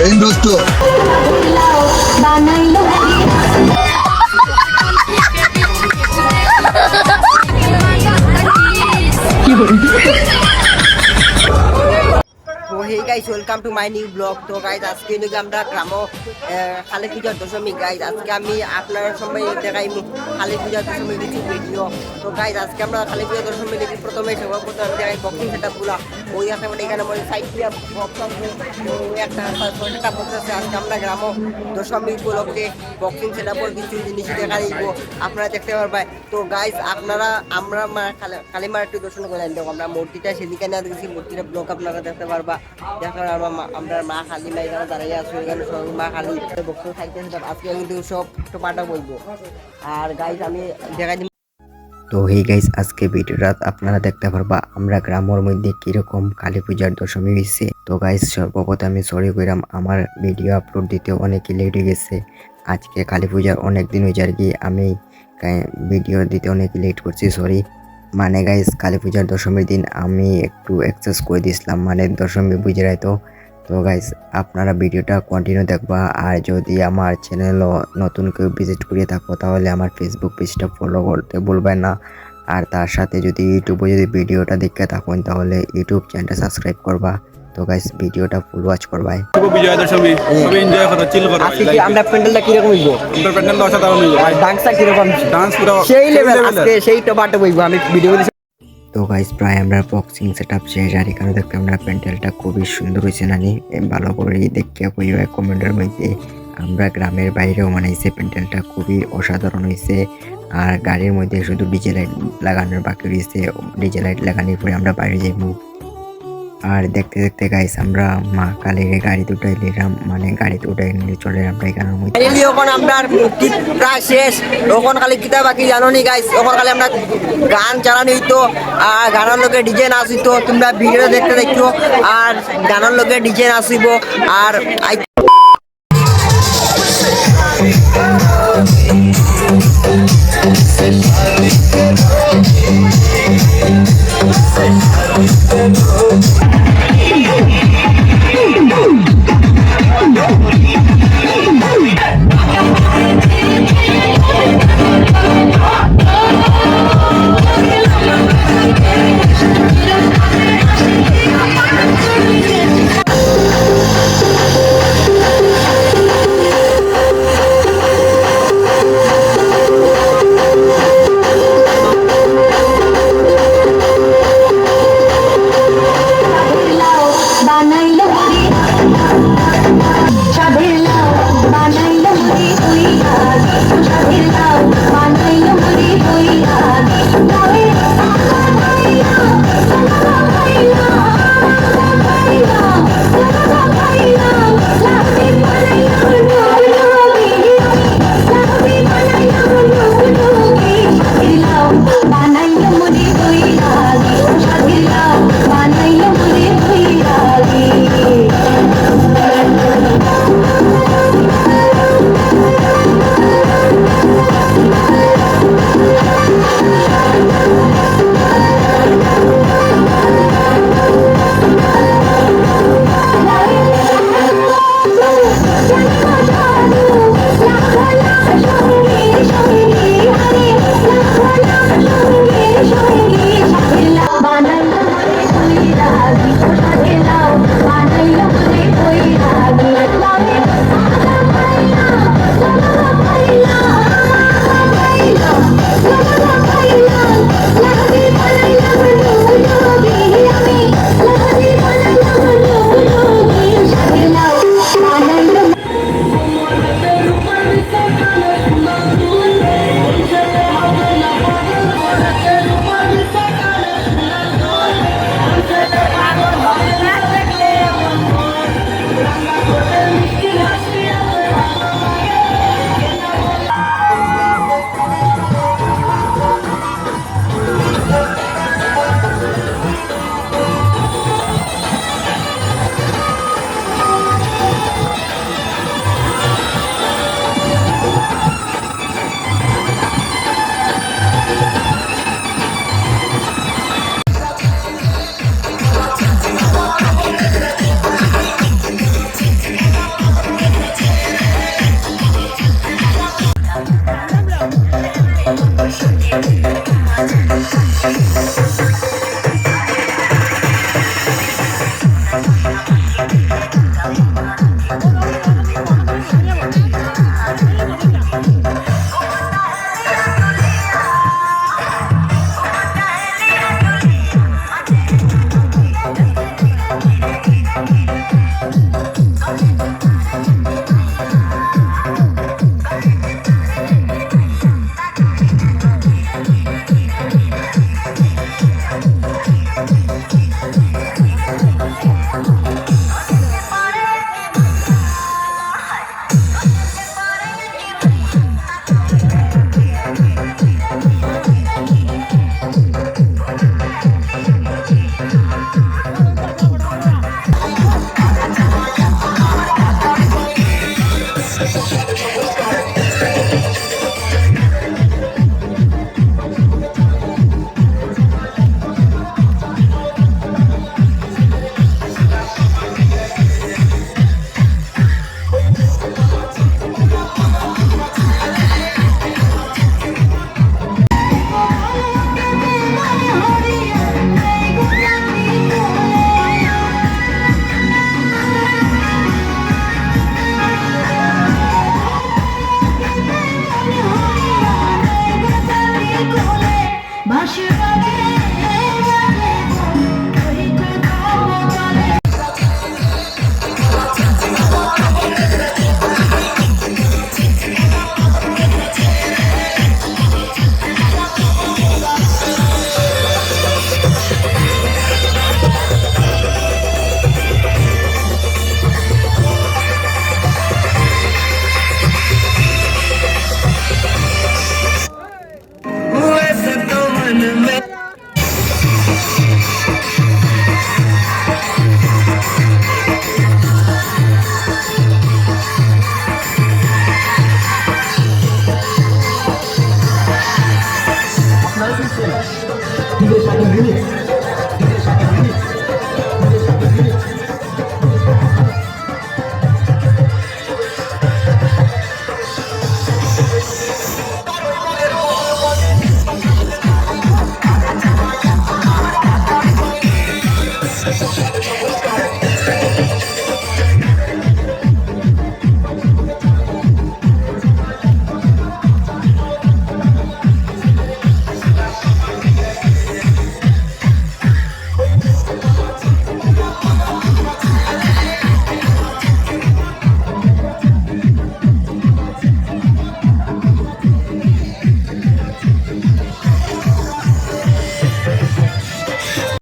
हिंद दोस्तों। তো hey guys welcome to my new blog. তো গাইস আজকে নাকি আমরা গ্রাম কালী পূজার দশমী গাইস আজকে আমি আপনার সময় দেখাই কালী পূজার দশমী কিছু ভিডিও। তো গাইস আজকে আমরা কালী পূজার দশমী দেখি প্রথমে সর্বপ্রথম আমি দেখাই বক্সিং সেটআপ গুলা। ওই আছে মানে এখানে মানে সাইড দিয়ে বক্স আছে, একটা সেটআপ বক্স আছে। আজকে আমরা গ্রাম দশমী উপলক্ষে বক্সিং সেটআপের কিছু জিনিস দেখা দিব, আপনারা দেখতে পারবেন। তো গাইস আপনারা আমরা কালীমার একটু দর্শন করে আনলাম। আমরা মূর্তিটা সেদিকে না দেখছি, মূর্তিটা ব্লগ আপনারা দেখতে পারবা। দেখেন আমরা মা কালী মা এখানে দাঁড়িয়ে আছো, এখানে সব মা কালী বক্তব্য থাকতে আজকে কিন্তু সব পাটা বলবো। আর গাইস আমি দেখাই দিই। তো হে গাইস আজকে ভিডিওটা আপনারা দেখতে পারবা আমরা গ্রামের মধ্যে কিরকম কালী পূজার দশমী হয়েছে। তো গাইস সর্বপ্রথম আমি সরি কইরাম, আমার ভিডিও আপলোড দিতে অনেক লেট হয়ে গেছে। আজকে কালী পূজার অনেক দিন হয়ে যায় আর কি, আমি ভিডিও দিতে অনেক লেট করছি, সরি। মানে গাইস কালী পূজার দশমীর দিন আমি একটু এক্সেস করে দিয়েছিলাম, মানে দশমী বুঝে রায়। তো গাইস আপনারা ভিডিওটা কন্টিনিউ দেখবা। আর যদি আমার চ্যানেলও নতুন কেউ ভিজিট করিয়ে থাকো তাহলে আমার ফেসবুক পেজটা ফলো করতে ভুলবেন না। আর তার সাথে যদি ইউটিউবে যদি ভিডিওটা দেখে থাকুন তাহলে ইউটিউব চ্যানেলটা সাবস্ক্রাইব করবা। তো গাইস ভিডিওটা ফুল ওয়াচ করবাই। বিজয়া দশমী সবাই এনজয় করো, চিল করো। আজকে কি আমরা প্যান্ডেলটা কি রকম হইবো? আমাদের প্যান্ডেলটা অসাধারণ হইলো ভাই। ডান্সটা কি রকম? ডান্স পুরো সেই লেভেল, আজকে সেই টপাটা বইবো আমি ভিডিও। তো গাইস প্রায় আমরা বক্সিং সেটআপ শেষ, আর এখানে দেখতে আমরা প্যান্ডেলটা খুবই সুন্দর হয়েছে নানি, ভালো করে দেখে কইবা কমেন্টের মধ্যে। আমরা গ্রামের বাইরেও বানাইছে, প্যান্ডেলটা খুবই অসাধারণ হয়েছে। আর গাড়ির মধ্যে শুধু ডিজে লাইট লাগানোর বাকি রয়েছে, ডিজে লাইট লাগানোর পরে আমরা বাইরে যাইব। আর দেখতে দেখতে গাইস আমরা মা কালীর গাড়ি দুটাই নিলাম, মানে গাড়িতে উঠে নিয়ে চলে আমরা এখানের মধ্যে। যখন আমরা মুক্তি প্রায় শেষ, তখন খালি কিতা বাকি জানো নি গাইস, তখন খালি আমরা গান চালানো হইতো আর গানের লোকে ডিজে নাচ হইতো। তোমরা ভিডিও দেখতে দেখো, আর গানের লোকে ডিজে নাচিব। আর